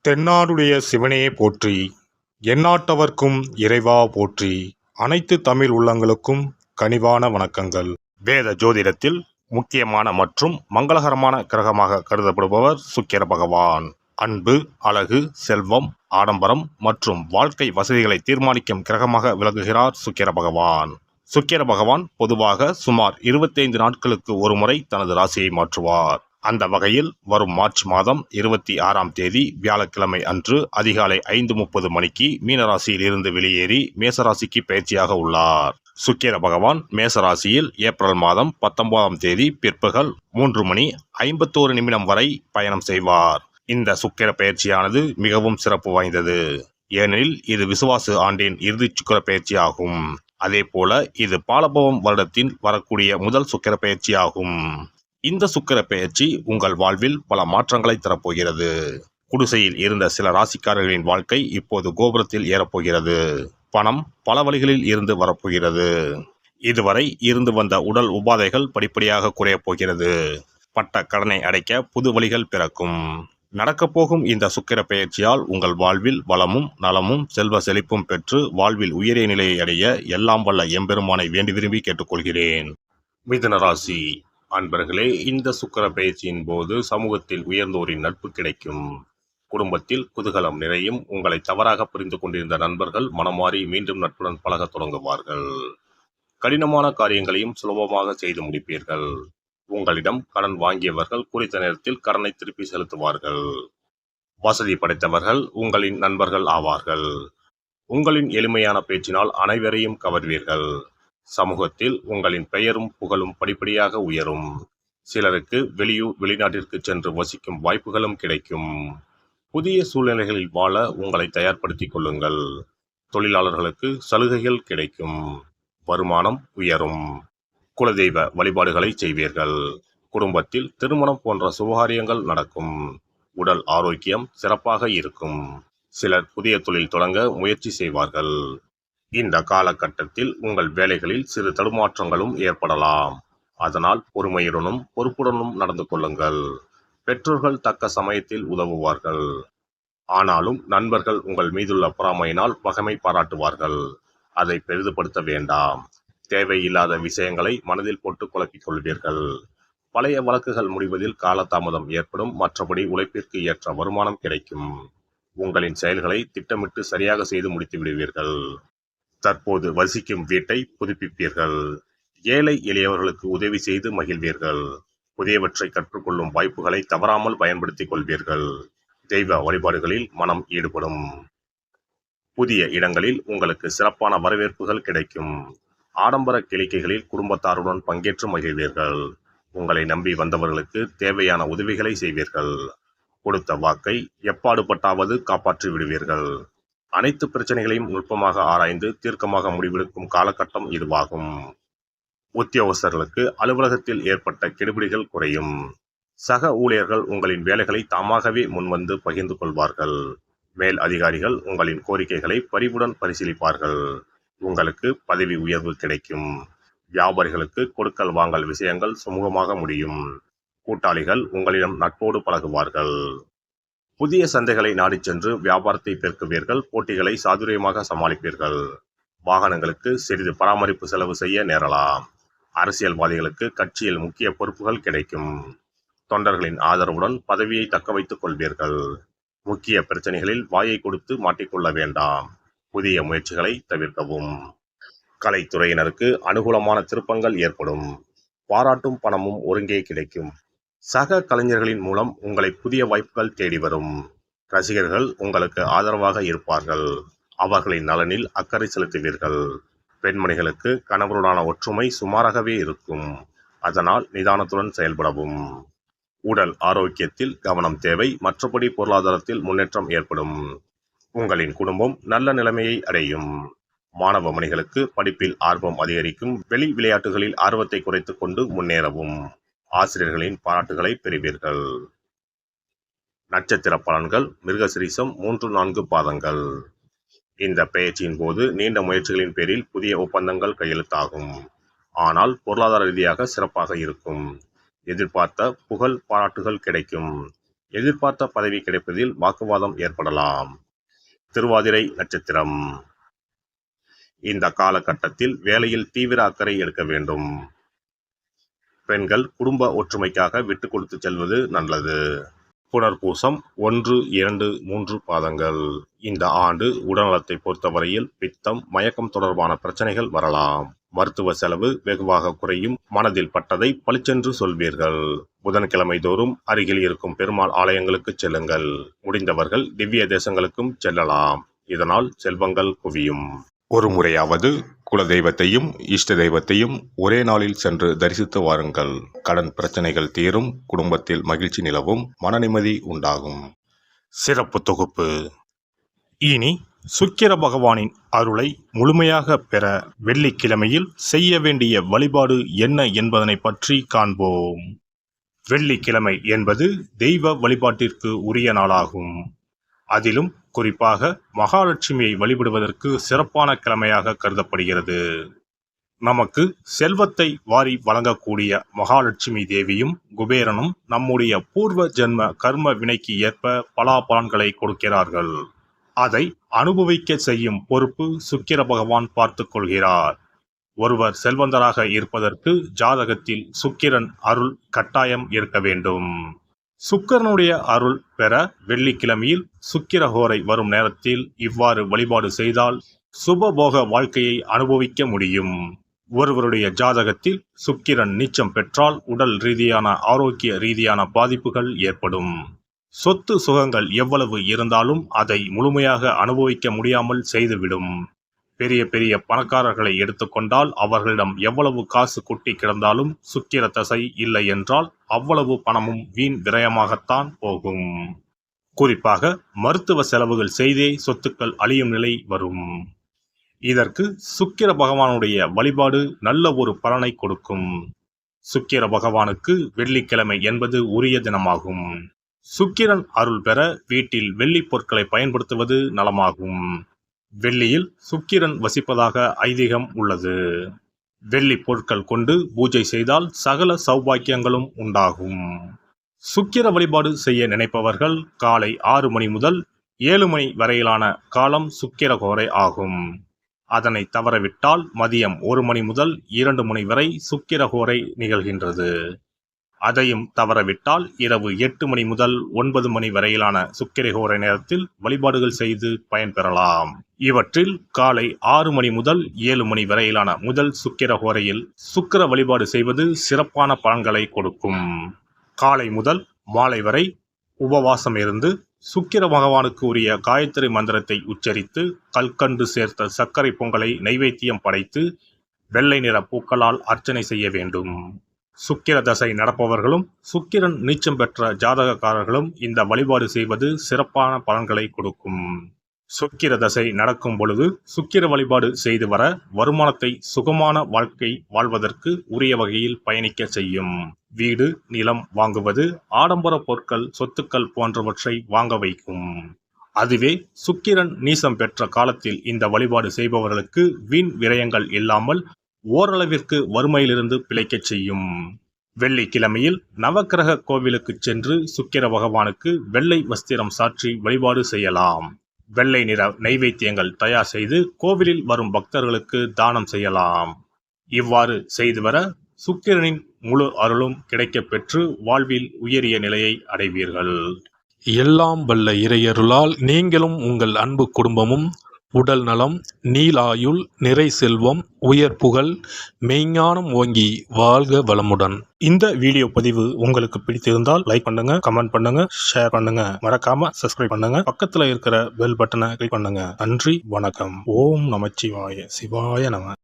தென்னாடுடைய சிவனே போற்றி, எந்நாட்டவர்க்கும் இறைவா போற்றி, அனைத்து தமிழ் உள்ளங்களுக்கும் கனிவான வணக்கங்கள். வேத ஜோதிடத்தில் முக்கியமான மற்றும் மங்களகரமான கிரகமாக கருதப்படுபவர் சுக்கிர பகவான். அன்பு, அழகு, செல்வம், ஆடம்பரம் மற்றும் வாழ்க்கை வசதிகளை தீர்மானிக்கும் கிரகமாக விளங்குகிறார் சுக்கிர பகவான். சுக்கிர பகவான் பொதுவாக சுமார் 25 நாட்களுக்கு ஒருமுறை தனது ராசியை மாற்றுவார். அந்த வகையில் வரும் மார்ச் மாதம் 26ஆம் தேதி வியாழக்கிழமை அன்று அதிகாலை 5:30 மணிக்கு மீனராசியில் இருந்து வெளியேறி மேசராசிக்கு பயிற்சியாக உள்ளார். சுக்கிர பகவான் மேசராசியில் ஏப்ரல் மாதம் 19ஆம் தேதி பிற்பகல் 3:51 வரை பயணம் செய்வார். இந்த சுக்கிர பயிற்சியானது மிகவும் சிறப்பு வாய்ந்தது. ஏனெனில் இது விசுவாச ஆண்டின் இறுதி சுக்கிர பயிற்சியாகும். அதே போல இது பாலபவம் வருடத்தின் வரக்கூடிய முதல் சுக்கிர பயிற்சியாகும். இந்த சுக்கிர பெயர்ச்சி உங்கள் வாழ்வில் பல மாற்றங்களை தரப்போகிறது. குடிசையில் இருந்த சில ராசிக்காரர்களின் வாழ்க்கை இப்போது கோபுரத்தில் ஏறப்போகிறது. பணம் பல வழிகளில் இருந்து வரப்போகிறது. இதுவரை இருந்து வந்த உடல் உபாதைகள் படிப்படியாக குறையப் போகிறது. பட்ட கடனை அடைக்க புது வழிகள் பிறக்கும். நடக்கப்போகும் இந்த சுக்கிர பெயர்ச்சியால் உங்கள் வாழ்வில் வளமும் நலமும் செல்வ செழிப்பும் பெற்று வாழ்வில் உயரிய நிலையை அடைய எல்லாம் வல்ல எம்பெருமானை வேண்டி விரும்பி கேட்டுக்கொள்கிறேன். மிதுன ராசி அன்பர்களே, இந்த சுக்கிர பயிற்சியின் போது சமூகத்தில் உயர்ந்தோரின் நட்பு கிடைக்கும். குடும்பத்தில் குதூகலம் நிறையும். உங்களை தவறாக புரிந்து கொண்டிருந்த நண்பர்கள் மனமாறி மீண்டும் நட்புடன் பழக தொடங்குவார்கள். கடினமான காரியங்களையும் சுலபமாக செய்து முடிப்பீர்கள். உங்களிடம் கடன் வாங்கியவர்கள் குறித்த நேரத்தில் கடனை திருப்பி செலுத்துவார்கள். வசதி படைத்தவர்கள் உங்களின் நண்பர்கள் ஆவார்கள். உங்களின் எளிமையான பேச்சினால் அனைவரையும் கவர்வீர்கள். சமூகத்தில் உங்களின் பெயரும் புகழும் படிப்படியாக உயரும். சிலருக்கு வெளிநாட்டிற்கு சென்று வசிக்கும் வாய்ப்புகளும் கிடைக்கும். புதிய சூழ்நிலைகளில் வாழ உங்களை தயார்படுத்திக் கொள்ளுங்கள். தொழிலாளர்களுக்கு சலுகைகள் கிடைக்கும். வருமானம் உயரும். குலதெய்வ வழிபாடுகளை செய்வீர்கள். குடும்பத்தில் திருமணம் போன்ற சுபகாரியங்கள் நடக்கும். உடல் ஆரோக்கியம் சிறப்பாக இருக்கும். சிலர் புதிய தொழில் தொடங்க முயற்சி செய்வார்கள். இந்த காலகட்டத்தில் உங்கள் வேலைகளில் சிறு தடுமாற்றங்களும் ஏற்படலாம். அதனால் பொறுமையுடனும் பொறுப்புடனும் நடந்து கொள்ளுங்கள். பெற்றோர்கள் தக்க சமயத்தில் உதவுவார்கள். ஆனாலும் நண்பர்கள் உங்கள் மீதுள்ள பொறாமையினால் பகைமை பாராட்டுவார்கள். அதை பெரிதுபடுத்த வேண்டாம். தேவையில்லாத விஷயங்களை மனதில் போட்டு குழப்பிக் கொள்வீர்கள். பழைய வழக்குகள் முடிவதில் காலதாமதம் ஏற்படும். மற்றபடி உழைப்பிற்கு ஏற்ற வருமானம் கிடைக்கும். உங்களின் செயல்களை திட்டமிட்டு சரியாக செய்து முடித்து விடுவீர்கள். தற்போது வசிக்கும் வீட்டை புதுப்பிப்பீர்கள். ஏழை எளியவர்களுக்கு உதவி செய்து மகிழ்வீர்கள். புதியவற்றை கற்றுக்கொள்ளும் வாய்ப்புகளை தவறாமல் பயன்படுத்திக் கொள்வீர்கள். தெய்வ வழிபாடுகளில் மனம் ஈடுபடும். புதிய இடங்களில் உங்களுக்கு சிறப்பான வரவேற்புகள் கிடைக்கும். ஆடம்பர கிளைக்கைகளில் குடும்பத்தாருடன் பங்கேற்று மகிழ்வீர்கள். உங்களை நம்பி வந்தவர்களுக்கு தேவையான உதவிகளை செய்வீர்கள். கொடுத்த வாக்கை எப்பாடுபட்டாவது காப்பாற்றி விடுவீர்கள். அனைத்து பிரச்சனைகளையும் நுட்பமாக ஆராய்ந்து தீர்க்கமாக முடிவெடுக்கும் காலகட்டம் இதுவாகும். உத்தியோகஸ்தர்களுக்கு அலுவலகத்தில் ஏற்பட்ட கெடுபிடிகள் குறையும். சக ஊழியர்கள் உங்களின் வேலைகளை தாமாகவே முன்வந்து பகிர்ந்து கொள்வார்கள். மேல் அதிகாரிகள் உங்களின் கோரிக்கைகளை பரிவுடன் பரிசீலிப்பார்கள். உங்களுக்கு பதவி உயர்வு கிடைக்கும். வியாபாரிகளுக்கு கொடுக்கல் வாங்கல் விஷயங்கள் சுமூகமாக முடியும். கூட்டாளிகள் உங்களிடம் நட்போடு பழகுவார்கள். புதிய சந்தைகளை நாடிச் சென்று வியாபாரத்தை பெருக்குவீர்கள். போட்டிகளை சாதுரியமாக சமாளிப்பீர்கள். வாகனங்களுக்கு சிறிது பராமரிப்பு செலவு செய்ய நேரலாம். அரசியல்வாதிகளுக்கு கட்சியில் முக்கிய பொறுப்புகள் கிடைக்கும். தொண்டர்களின் ஆதரவுடன் பதவியை தக்க வைத்துக் கொள்வீர்கள். முக்கிய பிரச்சனைகளில் வாயை கொடுத்து மாட்டிக்கொள்ள வேண்டாம். புதிய முயற்சிகளை தவிர்க்கவும். கலைத்துறையினருக்கு அனுகூலமான திருப்பங்கள் ஏற்படும். பாராட்டும் பணமும் ஒருங்கே கிடைக்கும். சக கலைஞர்களின் மூலம் உங்களை புதிய வாய்ப்புகள் தேடி வரும். ரசிகர்கள் உங்களுக்கு ஆதரவாக இருப்பார்கள். அவர்களின் நலனில் அக்கறை செலுத்துவீர்கள். பெண்மணிகளுக்கு கணவருடான ஒற்றுமை சுமாராகவே இருக்கும். அதனால் நிதானத்துடன் செயல்படவும். உடல் ஆரோக்கியத்தில் கவனம் தேவை. மற்றபடி பொருளாதாரத்தில் முன்னேற்றம் ஏற்படும். உங்களின் குடும்பம் நல்ல நிலைமையை அடையும். மாணவ மணிகளுக்கு படிப்பில் ஆர்வம் அதிகரிக்கும். வெளி விளையாட்டுகளில் ஆர்வத்தை குறைத்துக் கொண்டு முன்னேறவும். ஆசிரியர்களின் பாராட்டுகளை பெறுவீர்கள். நட்சத்திர பலன்கள். மிருகசிரீசம் 3-4 பாதங்கள். இந்த பெயர்ச்சியின் போது நீண்ட முயற்சிகளின் பேரில் புதிய ஒப்பந்தங்கள் கையெழுத்தாகும். ஆனால் பொருளாதார ரீதியாக சிறப்பாக இருக்கும். எதிர்பார்த்த புகழ் பாராட்டுகள் கிடைக்கும். எதிர்பார்த்த பதவி கிடைப்பதில் வாக்குவாதம் ஏற்படலாம். திருவாதிரை நட்சத்திரம். இந்த காலகட்டத்தில் வேலையில் தீவிர அக்கறை எடுக்க வேண்டும். பெண்கள் குடும்ப ஒற்றுமைக்காக விட்டு கொடுத்து செல்வது நல்லது. புனர்பூசம் 1, 2, 3 பாதங்கள். இந்த ஆண்டு உடல்நலத்தை பொறுத்தவரையில் பித்தம், மயக்கம் தொடர்பான பிரச்சனைகள் வரலாம். மருத்துவ செலவு வெகுவாக குறையும். மனதில் பட்டதை பளிச்சென்று சொல்வீர்கள். புதன்கிழமை தோறும் அருகில் இருக்கும் பெருமாள் ஆலயங்களுக்கு செல்லுங்கள். முடிந்தவர்கள் திவ்ய தேசங்களுக்கும் செல்லலாம். இதனால் செல்வங்கள் குவியும். ஒரு முறையாவது குலதெய்வத்தையும் இஷ்ட தெய்வத்தையும் ஒரே நாளில் சென்று தரிசித்து வாருங்கள். கடன் பிரச்சனைகள் தீரும். குடும்பத்தில் மகிழ்ச்சி நிலவும். மன நிம்மதி உண்டாகும். சிறப்பு தொகுப்பு. இனி சுக்கிர பகவானின் அருளை முழுமையாக பெற வெள்ளிக்கிழமையில் செய்ய வேண்டிய வழிபாடு என்ன என்பதனை பற்றி காண்போம். வெள்ளிக்கிழமை என்பது தெய்வ வழிபாட்டிற்கு உரிய நாளாகும். அதிலும் குறிப்பாக மகாலட்சுமியை வழிபடுவதற்கு சிறப்பான கிழமையாக கருதப்படுகிறது. நமக்கு செல்வத்தை வாரி வழங்கக்கூடிய மகாலட்சுமி தேவியும் குபேரனும் நம்முடைய பூர்வ ஜென்ம கர்ம வினைக்கு ஏற்ப பலாபலன்களை கொடுக்கிறார்கள். அதை அனுபவிக்க செய்யும் பொறுப்பு சுக்கிர பகவான் பார்த்து கொள்கிறார். ஒருவர் செல்வந்தராக இருப்பதற்கு ஜாதகத்தில் சுக்கிரன் அருள் கட்டாயம் இருக்க வேண்டும். சுக்கிரனுடைய அருள் பெற வெள்ளிக்கிழமையில் சுக்கிரஹோரை வரும் நேரத்தில் இவ்வாறு வழிபாடு செய்தால் சுபபோக வாழ்க்கையை அனுபவிக்க முடியும். ஒருவருடைய ஜாதகத்தில் சுக்கிரன் நீச்சம் பெற்றால் உடல் ரீதியான ஆரோக்கிய ரீதியான பாதிப்புகள் ஏற்படும். சொத்து சுகங்கள் எவ்வளவு இருந்தாலும் அதை முழுமையாக அனுபவிக்க முடியாமல் செய்துவிடும். பெரிய பெரிய பணக்காரர்களை எடுத்துக்கொண்டால் அவர்களிடம் எவ்வளவு காசு கொட்டி கிடந்தாலும் சுக்கிர தசை இல்லை என்றால் அவ்வளவு பணமும் வீண் விரயமாகத்தான் போகும். குறிப்பாக மருத்துவ செலவுகள் செய்தே சொத்துக்கள் அழியும் நிலை வரும். இதற்கு சுக்கிர பகவானுடைய வழிபாடு நல்ல ஒரு பலனை கொடுக்கும். சுக்கிர பகவானுக்கு வெள்ளிக்கிழமை என்பது உரிய தினமாகும். சுக்கிரன் அருள் பெற வீட்டில் வெள்ளி பொருட்களை பயன்படுத்துவது நலமாகும். வெள்ளியில் சுக்கிரன் வசிப்பதாக ஐதீகம் உள்ளது. வெள்ளி பொருட்கள் கொண்டு பூஜை செய்தால் சகல சௌபாக்கியங்களும் உண்டாகும். சுக்கிர வழிபாடு செய்ய நினைப்பவர்கள் காலை 6 மணி முதல் 7 மணி வரையிலான காலம் சுக்கிரஹோரை ஆகும். அதனை தவறவிட்டால் மதியம் 1 மணி முதல் 2 மணி வரை சுக்கிரஹோரை நிகழ்கின்றது. அதையும் தவறவிட்டால் இரவு 8 மணி முதல் 9 மணி வரையிலான சுக்கிரஹோரை நேரத்தில் வழிபாடுகள் செய்து பயன்பெறலாம். இவற்றில் காலை 6 மணி முதல் 7 மணி வரையிலான முதல் சுக்கிரஹோரையில் சுக்கிர வழிபாடு செய்வது சிறப்பான பலன்களை கொடுக்கும். காலை முதல் மாலை வரை உபவாசம் இருந்து சுக்கிர பகவானுக்கு உரிய காயத்ரி மந்திரத்தை உச்சரித்து கல்கண்டு சேர்த்த சர்க்கரை பொங்கலை நைவேத்தியம் படைத்து வெள்ளை நிற பூக்களால் அர்ச்சனை செய்ய வேண்டும். சுக்கிர தசை நடப்பவர்களும் சுக்கிரன் நீச்சம் பெற்ற ஜாதகக்காரர்களும் இந்த வழிபாடு செய்வது சிறப்பான பலன்களை கொடுக்கும். சுக்கிர தசை நடக்கும் பொழுது சுக்கிர வழிபாடு செய்து வர வருமானத்தை சுகமான வாழ்க்கை வாழ்வதற்கு உரிய வகையில் பயணிக்க செய்யும். வீடு, நிலம் வாங்குவது, ஆடம்பர பொருட்கள், சொத்துக்கள் போன்றவற்றை வாங்க வைக்கும். அதுவே சுக்கிரன் நீசம் பெற்ற காலத்தில் இந்த வழிபாடு செய்பவர்களுக்கு வீண் விரயங்கள் இல்லாமல் ஓரளவிற்கு வறுமையிலிருந்து பிழைக்கச் செய்யும். வெள்ளிக்கிழமையில் நவக்கிரக கோவிலுக்கு சென்று சுக்கிர பகவானுக்கு வெள்ளை வஸ்திரம் சாற்றி வழிபாடு செய்யலாம். வெள்ளை நிற நைவேத்தியங்கள் தயார் செய்து கோவிலில் வரும் பக்தர்களுக்கு தானம் செய்யலாம். இவ்வாறு செய்து வர சுக்கிரனின் முழு அருளும் கிடைக்கப் பெற்று வாழ்வில் உயரிய நிலையை அடைவீர்கள். எல்லாம் வல்ல இறையருளால் நீங்களும் உங்கள் அன்பு குடும்பமும் உடல் நலம், நீலாயுள், நிறை செல்வம், உயர் புகழ், மெய்ஞானம் ஓங்கி வாழ்க வளமுடன். இந்த வீடியோ பதிவு உங்களுக்கு பிடித்திருந்தால் லைக் பண்ணுங்க, கமெண்ட் பண்ணுங்க, ஷேர் பண்ணுங்க, மறக்காம சப்ஸ்கிரைப் பண்ணுங்க, பக்கத்துல இருக்கிற பெல் பட்டனை கிளிக் பண்ணுங்க. நன்றி, வணக்கம். ஓம் நமச்சிவாய. சிவாய நம.